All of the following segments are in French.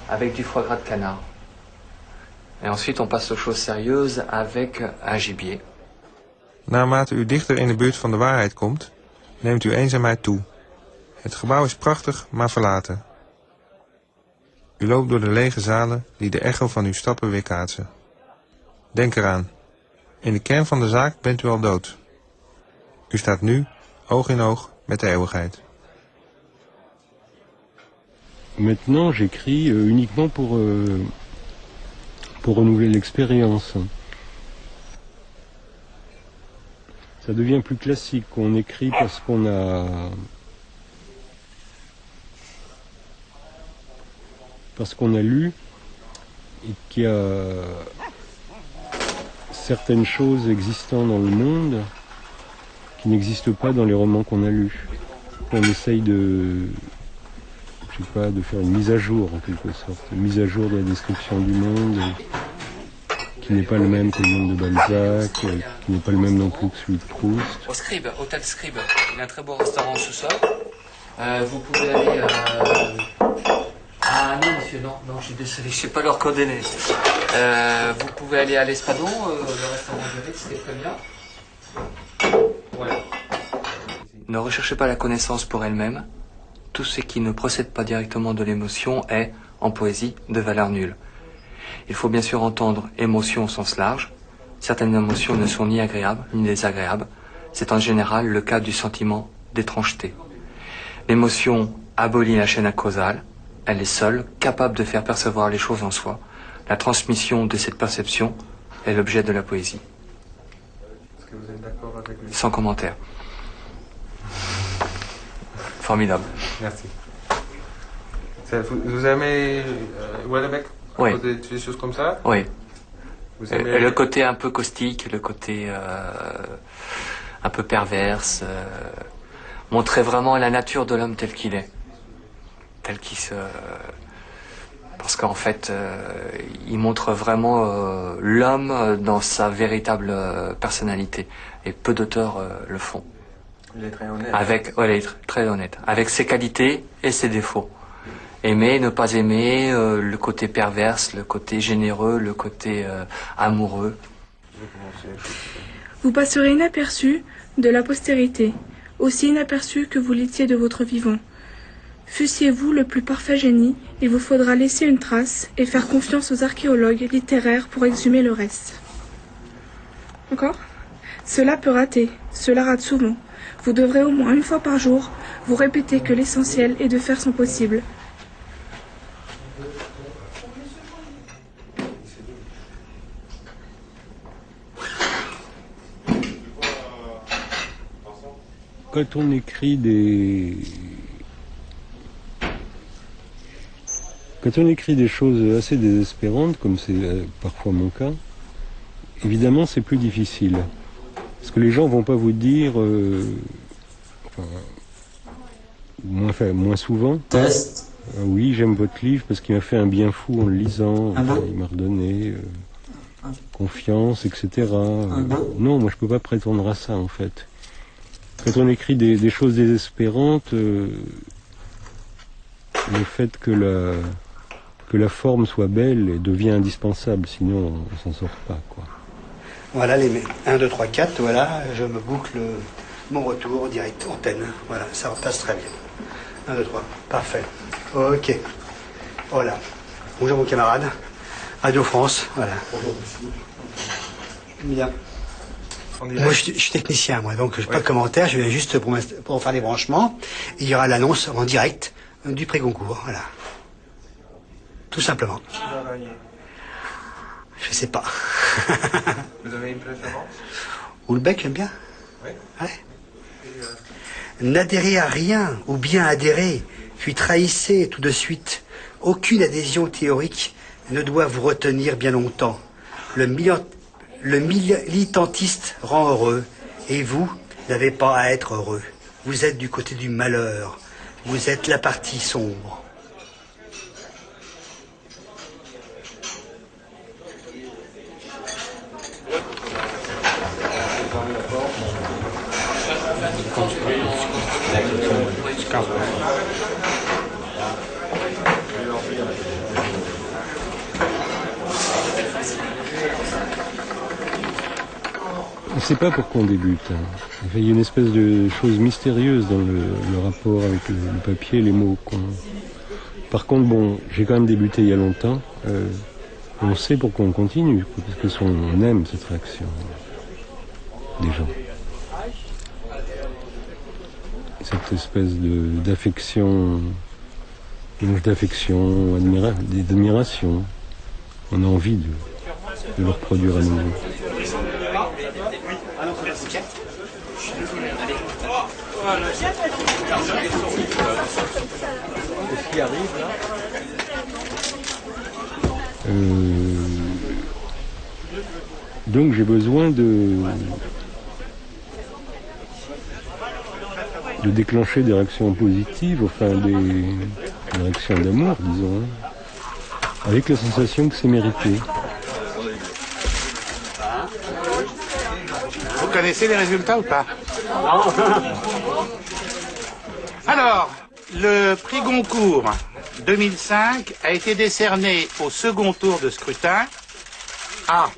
avec du foie gras de canard. Et ensuite, on passe aux choses sérieuses avec un gibier. Naarmate u dichter in de buurt van de waarheid komt, neemt uw eenzaamheid toe. Het gebouw is prachtig, maar verlaten. U loopt door de lege zalen die de echo van uw stappen weerkaatsen. Denk eraan. In de kern van de zaak bent u al dood. U staat nu, oog in oog, met de eeuwigheid. Maintenant, j'écris uniquement pour renouveler l'expérience. Ça devient plus classique. On écrit parce qu'on a lu et qu'il y a certaines choses existant dans le monde qui n'existent pas dans les romans qu'on a lus. On essaye de faire une mise à jour en quelque sorte, une mise à jour de la description du monde, qui n'est pas le même que le monde de Balzac, qui n'est pas le même non plus que celui de Proust. Au Scribe, hôtel Scribe, il y a un très beau restaurant au sous-sol. Vous pouvez aller... Ah non monsieur, non, je suis désolé, je ne sais pas leur coordonner. Vous pouvez aller à l'Espadon, le restaurant de Ritz, c'est très bien. Voilà. Ne recherchez pas la connaissance pour elle-même. Tout ce qui ne procède pas directement de l'émotion est, en poésie, de valeur nulle. Il faut bien sûr entendre émotion au sens large. Certaines émotions ne sont ni agréables ni désagréables. C'est en général le cas du sentiment d'étrangeté. L'émotion abolit la chaîne causale. Elle est seule, capable de faire percevoir les choses en soi. La transmission de cette perception est l'objet de la poésie. Est-ce que vous êtes d'accord avec lui? Sans commentaire. Formidable. Merci. Vous aimez Houellebecq? Oui. Des choses comme ça? Oui. Vous aimez... Le côté un peu caustique, le côté un peu perverse, montrer vraiment la nature de l'homme tel qu'il est. Tel qu'il se... Parce qu'en fait, il montre vraiment l'homme dans sa véritable personnalité. Et peu d'auteurs le font. Il est très honnête. Il est très honnête. Avec ses qualités et ses défauts. Aimer, ne pas aimer, le côté perverse, le côté généreux, le côté amoureux. Vous passerez inaperçu de la postérité, aussi inaperçu que vous l'étiez de votre vivant. Fussiez-vous le plus parfait génie, il vous faudra laisser une trace et faire confiance aux archéologues littéraires pour exhumer le reste. Encore ? Cela peut rater, cela rate souvent. Vous devrez au moins une fois par jour vous répéter que l'essentiel est de faire son possible. Quand on écrit des choses assez désespérantes, comme c'est parfois mon cas, évidemment c'est plus difficile. Parce que les gens vont pas vous dire, moins souvent, oui j'aime votre livre parce qu'il m'a fait un bien fou en le lisant, il m'a redonné confiance, etc. Non, moi je peux pas prétendre à ça en fait. Quand on écrit des choses désespérantes, le fait que la forme soit belle devient indispensable, sinon on s'en sort pas, quoi. Voilà les 1, 2, 3, 4, voilà, je me boucle mon retour direct antenne. Voilà, ça passe très bien. 1, 2, 3, parfait. Ok. Voilà. Bonjour mon camarade. Radio France, voilà. Bien. Moi je suis technicien, moi, donc je n'ai pas de commentaire, je viens juste pour faire les branchements. Et il y aura l'annonce en direct du pré-concours, voilà. Tout simplement. Je sais pas. Vous avez une préférence? Houellebecq, j'aime bien. Oui. Ouais. N'adhérez à rien, ou bien adhérez, puis trahissez tout de suite. Aucune adhésion théorique ne doit vous retenir bien longtemps. Le militantiste rend heureux, et vous n'avez pas à être heureux. Vous êtes du côté du malheur. Vous êtes la partie sombre. sais pas pourquoi on débute. Hein. Il y a une espèce de chose mystérieuse dans le rapport avec le papier et les mots. Par contre, bon, j'ai quand même débuté il y a longtemps. On sait pourquoi on continue, parce qu'on aime cette réaction des gens. Cette espèce d'affection, d'admiration. On a envie de le reproduire à nouveau. Donc j'ai besoin de déclencher des réactions positives, enfin des réactions d'amour, disons, avec la sensation que c'est mérité. Vous connaissez les résultats ou pas? Non. Alors, le prix Goncourt 2005 a été décerné au second tour de scrutin à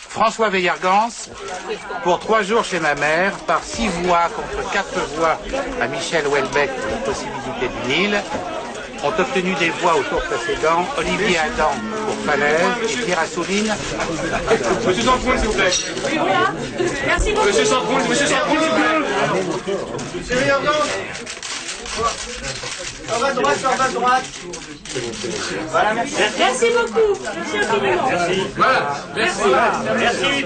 François Veillargans pour 3 jours chez ma mère, par 6 voix contre 4 voix à Michel Houellebecq pour la possibilité du Nil. Ont obtenu des voix au tour précédent Olivier Adam pour Falaise et Pierre Assouline. Monsieur Sanfroul, s'il vous plaît. Merci beaucoup. Monsieur Sanfroul, s'il vous plaît. Monsieur Veillargans. En bas à droite. Voilà, merci. Merci beaucoup. Merci infiniment. Merci. Voilà, merci. Merci.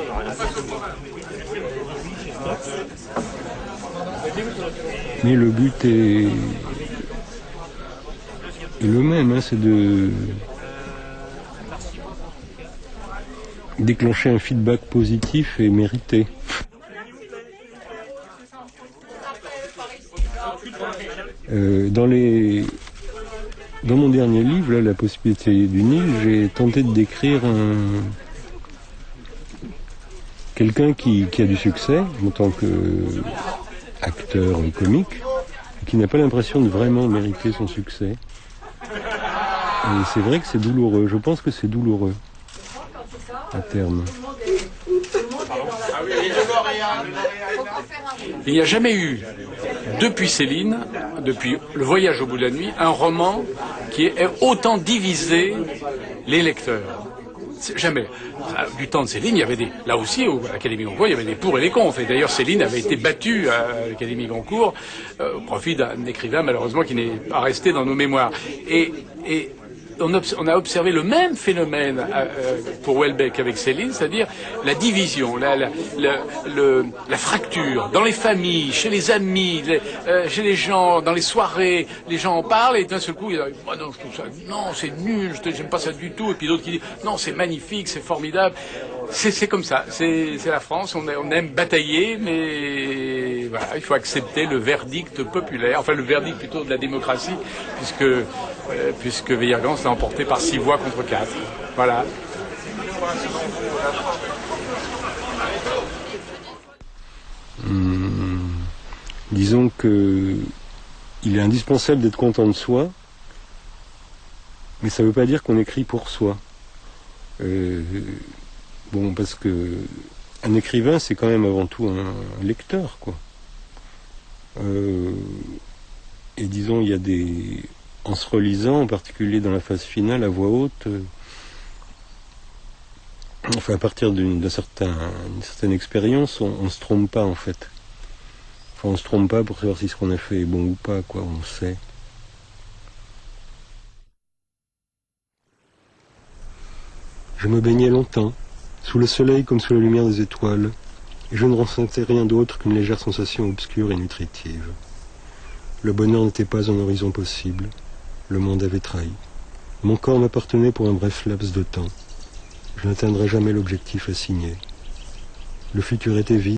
Mais le but est le même, hein, c'est de déclencher un feedback positif et mérité. Dans mon dernier livre, là, La possibilité du Nil, j'ai tenté de décrire quelqu'un qui a du succès en tant qu'acteur comique, et qui n'a pas l'impression de vraiment mériter son succès. Et c'est vrai que c'est douloureux, je pense que c'est douloureux, à terme. Il n'y a jamais eu, depuis Céline, depuis Le Voyage au bout de la nuit, un roman qui ait autant divisé les lecteurs. Jamais. Du temps de Céline, il y avait là aussi, à l'Académie Goncourt, il y avait des pour et des contre. Et d'ailleurs, Céline avait été battue à l'Académie Goncourt au profit d'un écrivain, malheureusement, qui n'est pas resté dans nos mémoires. Et on a observé le même phénomène pour Houellebecq avec Céline, c'est-à-dire la division, la fracture dans les familles, chez les amis, chez les gens, dans les soirées, les gens en parlent et d'un seul coup, ils disent oh non, je trouve ça, non, c'est nul, j'aime pas ça du tout, et puis d'autres qui disent non, c'est magnifique, c'est formidable. C'est comme ça, c'est la France, on aime batailler, mais voilà, il faut accepter le verdict populaire, enfin le verdict plutôt de la démocratie, puisque Veillargans l'a emporté par 6 voix contre 4. Voilà. Disons que il est indispensable d'être content de soi, mais ça ne veut pas dire qu'on écrit pour soi. Bon, parce que un écrivain, c'est quand même avant tout un lecteur, quoi. Et disons, il y a en se relisant, en particulier dans la phase finale, à voix haute, enfin à partir d'une certaine expérience, on se trompe pas en fait. Enfin, on se trompe pas pour savoir si ce qu'on a fait est bon ou pas, quoi. On sait. Je me baignais longtemps, sous le soleil comme sous la lumière des étoiles, et je ne ressentais rien d'autre qu'une légère sensation obscure et nutritive. Le bonheur n'était pas un horizon possible. Le monde avait trahi. Mon corps m'appartenait pour un bref laps de temps. Je n'atteindrais jamais l'objectif assigné. Le futur était vide.